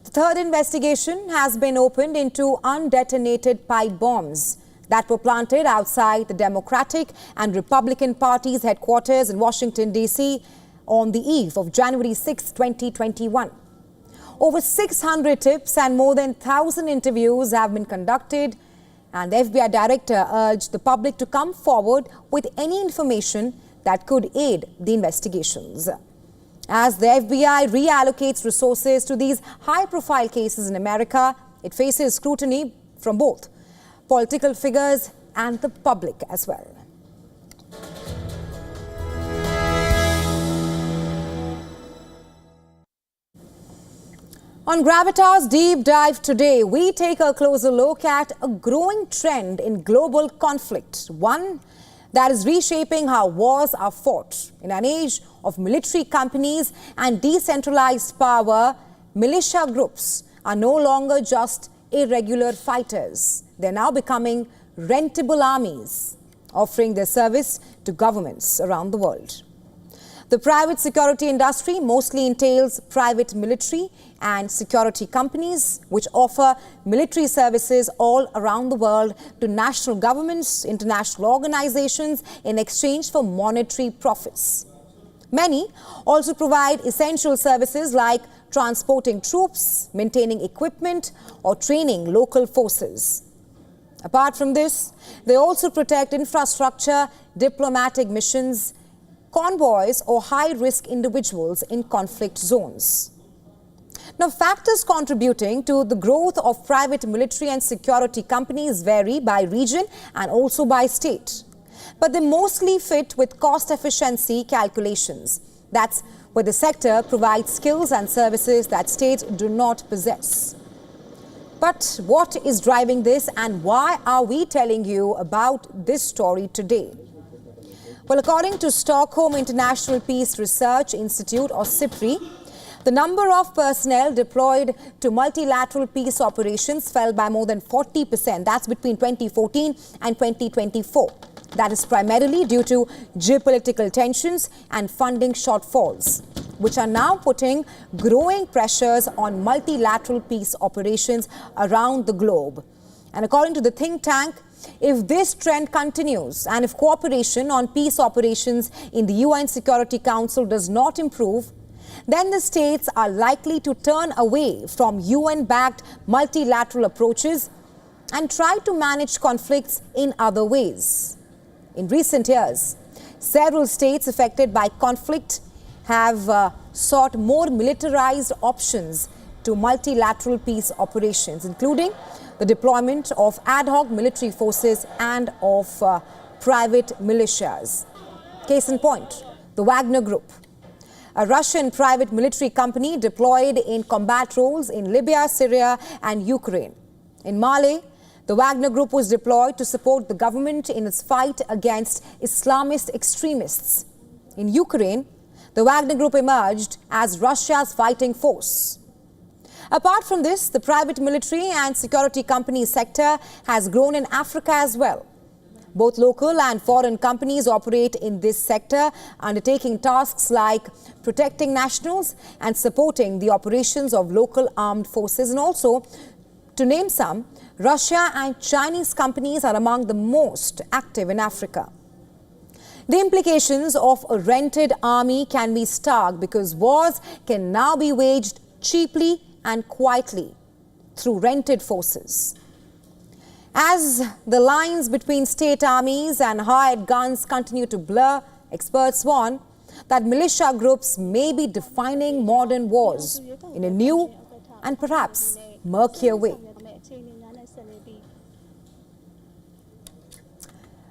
The third investigation has been opened into undetonated pipe bombs that were planted outside the Democratic and Republican parties' headquarters in Washington, D.C. on the eve of January 6, 2021. Over 600 tips and more than 1,000 interviews have been conducted, and the FBI director urged the public to come forward with any information that could aid the investigations. As the FBI reallocates resources to these high-profile cases in America, it faces scrutiny from both political figures and the public as well. On Gravitas Deep Dive today, we take a closer look at a growing trend in global conflict, one that is reshaping how wars are fought. In an age of military companies and decentralized power, militia groups are no longer just irregular fighters. They're now becoming rentable armies, offering their service to governments around the world. The private security industry mostly entails private military and security companies, which offer military services all around the world to national governments, international organizations in exchange for monetary profits. Many also provide essential services like transporting troops, maintaining equipment, or training local forces. Apart from this, they also protect infrastructure, diplomatic missions, convoys, or high-risk individuals in conflict zones. Now, factors contributing to the growth of private military and security companies vary by region and also by state. But they mostly fit with cost efficiency calculations. That's where the sector provides skills and services that states do not possess. But what is driving this, and why are we telling you about this story today? Well, according to Stockholm International Peace Research Institute, or SIPRI, the number of personnel deployed to multilateral peace operations fell by more than 40%. That's between 2014 and 2024. That is primarily due to geopolitical tensions and funding shortfalls. which are now putting growing pressures on multilateral peace operations around the globe. And according to the think tank, if this trend continues and if cooperation on peace operations in the UN Security Council does not improve, then the states are likely to turn away from UN-backed multilateral approaches and try to manage conflicts in other ways. In recent years, several states affected by conflict have sought more militarized options to multilateral peace operations, including the deployment of ad hoc military forces and of private militias. Case in point, the Wagner Group, a Russian private military company deployed in combat roles in Libya, Syria and Ukraine. In Mali, the Wagner Group was deployed to support the government in its fight against Islamist extremists. In Ukraine, the Wagner Group emerged as Russia's fighting force. Apart from this, the private military and security company sector has grown in Africa as well. Both local and foreign companies operate in this sector, undertaking tasks like protecting nationals and supporting the operations of local armed forces. And also, to name some, Russia and Chinese companies are among the most active in Africa. The implications of a rented army can be stark because wars can now be waged cheaply and quietly through rented forces. As the lines between state armies and hired guns continue to blur, experts warn that militia groups may be defining modern wars in a new and perhaps murkier way.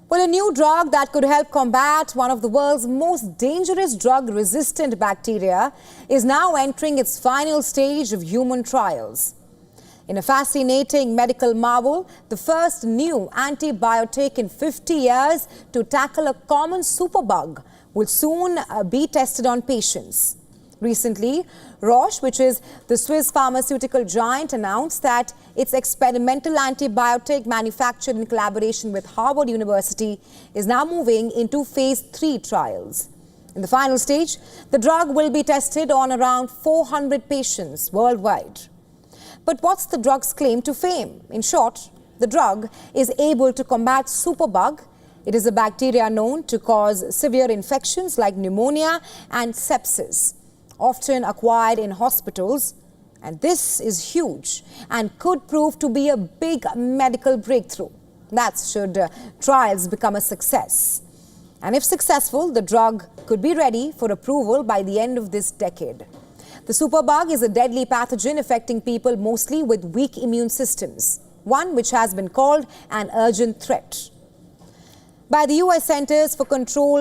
Well, a new drug that could help combat one of the world's most dangerous drug-resistant bacteria is now entering its final stage of human trials. In a fascinating medical marvel, the first new antibiotic in 50 years to tackle a common superbug will soon be tested on patients. Recently, Roche, which is the Swiss pharmaceutical giant, announced that its experimental antibiotic manufactured in collaboration with Harvard University is now moving into phase 3 trials. In the final stage, the drug will be tested on around 400 patients worldwide. But what's the drug's claim to fame? In short, the drug is able to combat superbug. It is a bacteria known to cause severe infections like pneumonia and sepsis, often acquired in hospitals. And this is huge and could prove to be a big medical breakthrough. That's should trials become a success. And if successful, the drug could be ready for approval by the end of this decade. The superbug is a deadly pathogen affecting people mostly with weak immune systems, one which has been called an urgent threat by the US Centers for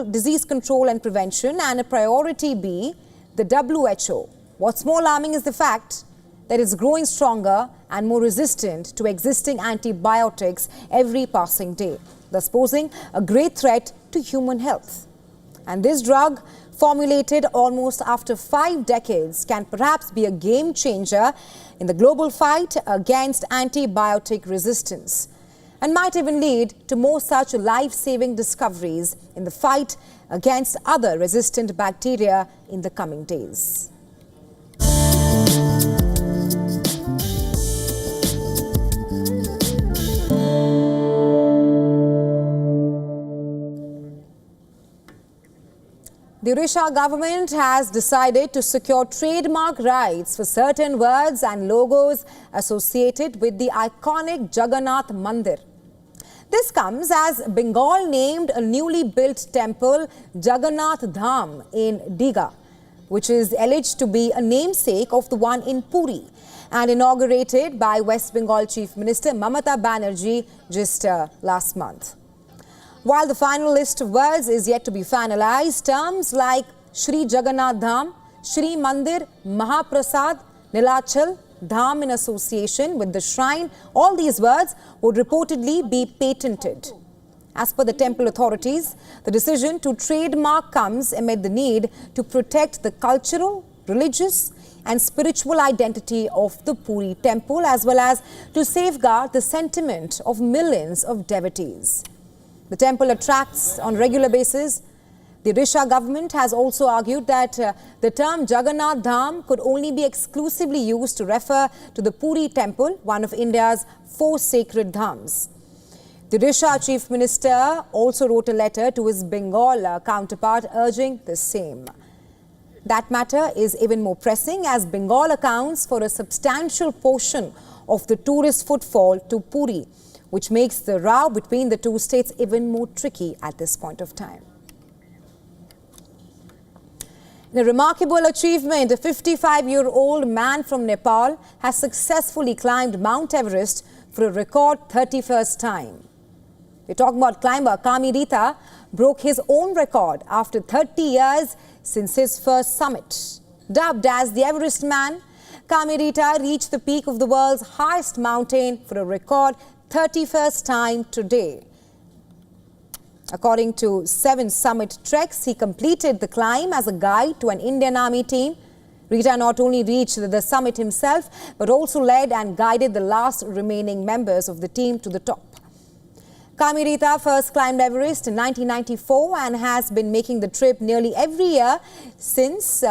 Disease Control and Prevention and a priority B, the WHO. What's more alarming is the fact that it's growing stronger and more resistant to existing antibiotics every passing day, thus posing a great threat to human health. And this drug, formulated almost after 5 decades, can perhaps be a game changer in the global fight against antibiotic resistance and might even lead to more such life-saving discoveries in the fight against other resistant bacteria in the coming days. The Odisha government has decided to secure trademark rights for certain words and logos associated with the iconic Jagannath Mandir. This comes as Bengal named a newly built temple Jagannath Dham in Digha, which is alleged to be a namesake of the one in Puri and inaugurated by West Bengal Chief Minister Mamata Banerjee just last month. While the final list of words is yet to be finalized, terms like Shri Jagannath Dham, Shri Mandir, Mahaprasad, Nilachal, Dham in association with the shrine, all these words would reportedly be patented. As per the temple authorities, the decision to trademark comes amid the need to protect the cultural, religious and spiritual identity of the Puri temple, as well as to safeguard the sentiment of millions of devotees. The temple attracts on a regular basis The Odisha government has also argued that the term Jagannath Dham could only be exclusively used to refer to the Puri temple, one of India's 4 sacred dhams. The Odisha Chief Minister also wrote a letter to his Bengal counterpart urging the same. That matter is even more pressing as Bengal accounts for a substantial portion of the tourist footfall to Puri, which makes the row between the two states even more tricky at this point of time. A remarkable achievement, a 55-year-old man from Nepal has successfully climbed Mount Everest for a record 31st time. We're talking about climber Gravitas broke his own record after 30 years since his first summit. Dubbed as the Everest Man, Gravitas reached the peak of the world's highest mountain for a record 31st time today. According to 7 summit treks, he completed the climb as a guide to an Indian Army team. Rita not only reached the summit himself, but also led and guided the last remaining members of the team to the top. Gravitas first climbed Everest in 1994 and has been making the trip nearly every year since.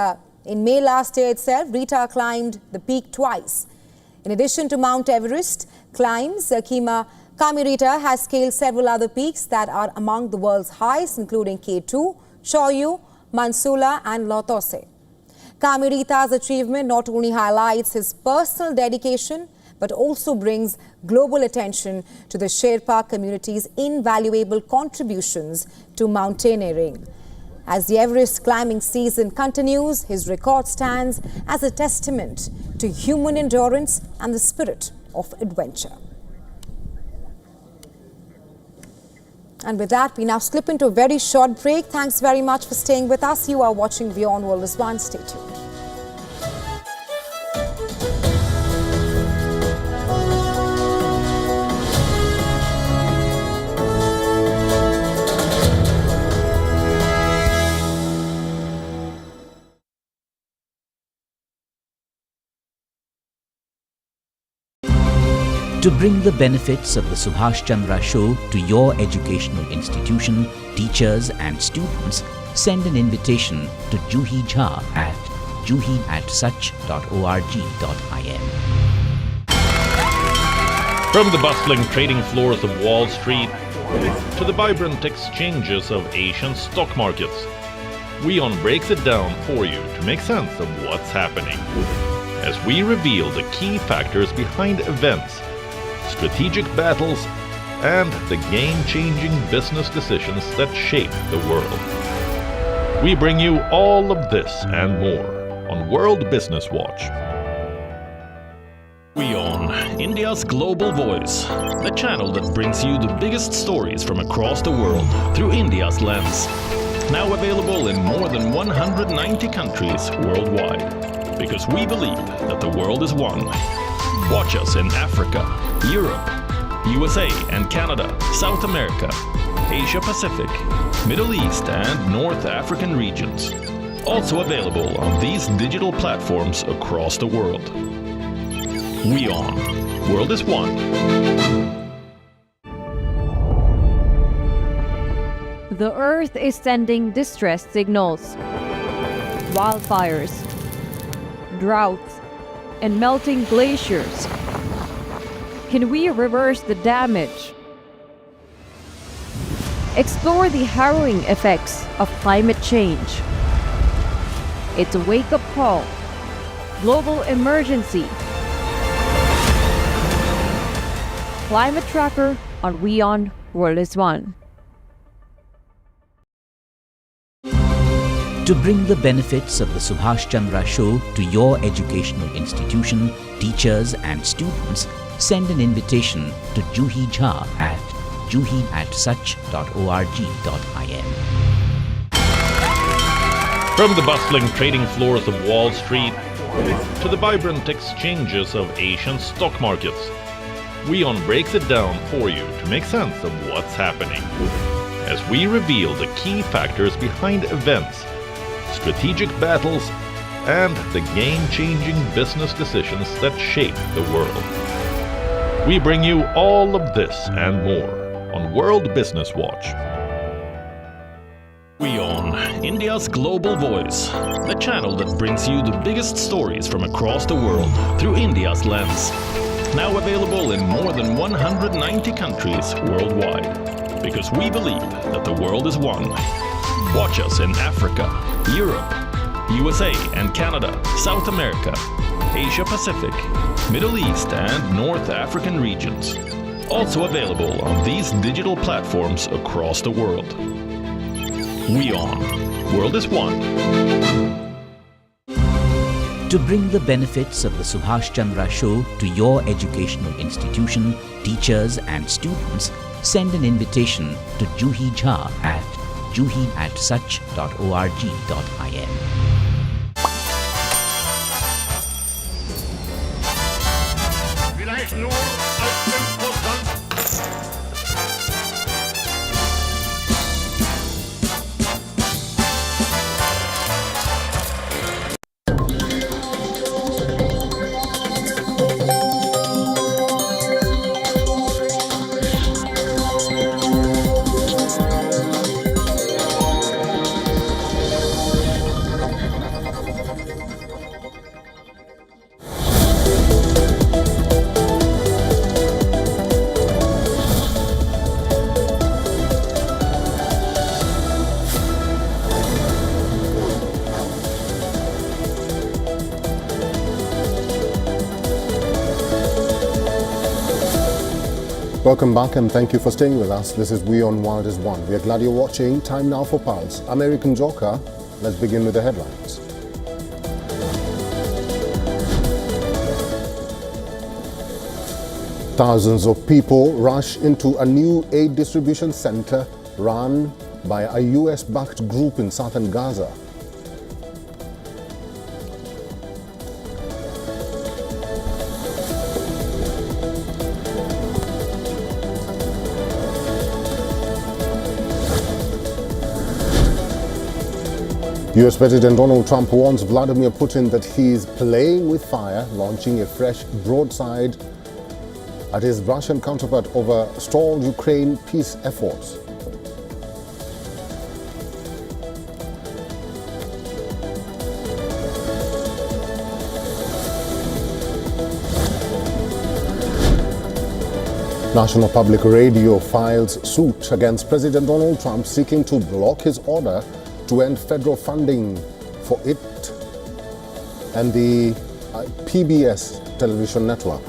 In May last year itself, Rita climbed the peak twice. In addition to Mount Everest climbs, Gravitas has scaled several other peaks that are among the world's highest, including K2, Choyu, Mansula and Lhotse. Gravitas' achievement not only highlights his personal dedication, but also brings global attention to the Sherpa community's invaluable contributions to mountaineering. As the Everest climbing season continues, his record stands as a testament to human endurance and the spirit of adventure. And with that, we now slip into a very short break. Thanks very much for staying with us. You are watching WION World is One. Stay tuned. To bring the benefits of the Subhash Chandra Show to your educational institution, teachers and students, send an invitation to Juhi Jha at juhi@such.org.in. From the bustling trading floors of Wall Street to the vibrant exchanges of Asian stock markets, WION breaks it down for you to make sense of what's happening. As we reveal the key factors behind events, strategic battles, and the game-changing business decisions that shape the world. We bring you all of this and more on World Business Watch. WION, India's global voice, the channel that brings you the biggest stories from across the world through India's lens. Now available in more than 190 countries worldwide, because we believe that the world is one. Watch us in Africa, Europe, USA and Canada, South America, Asia Pacific, Middle East and North African regions. Also available on these digital platforms across the world. WION, World is One. The Earth is sending distress signals. Wildfires, droughts, and melting glaciers. Can we reverse the damage? Explore the harrowing effects of climate change. It's a wake-up call. Global emergency. Climate Tracker on WION World is One. To bring the benefits of the Subhash Chandra Show to your educational institution, teachers and students, send an invitation to Juhi Jha at juhi@such.org.in. From the bustling trading floors of Wall Street to the vibrant exchanges of Asian stock markets, WION breaks it down for you to make sense of what's happening. As we reveal the key factors behind events, strategic battles, and the game-changing business decisions that shape the world. We bring you all of this and more on World Business Watch. WION, India's global voice, the channel that brings you the biggest stories from across the world through India's lens. Now available in more than 190 countries worldwide. Because we believe that the world is one. Watch us in Africa, Europe, USA and Canada, South America, Asia Pacific, Middle East and North African regions. Also available on these digital platforms across the world. WION, World is One. To bring the benefits of the Subhash Chandra Show to your educational institution, teachers and students, send an invitation to Juhi Jha at juhi@such.org.in. Welcome back and thank you for staying with us. This is WION World is One. We are glad you're watching. Time now for Pulse. American Joker. Let's begin with the headlines. Thousands of people rush into a new aid distribution center run by a US-backed group in southern Gaza. US President Donald Trump warns Vladimir Putin that he is playing with fire, launching a fresh broadside at his Russian counterpart over stalled Ukraine peace efforts. National Public Radio files suit against President Donald Trump seeking to block his order to end federal funding for it and the PBS television network.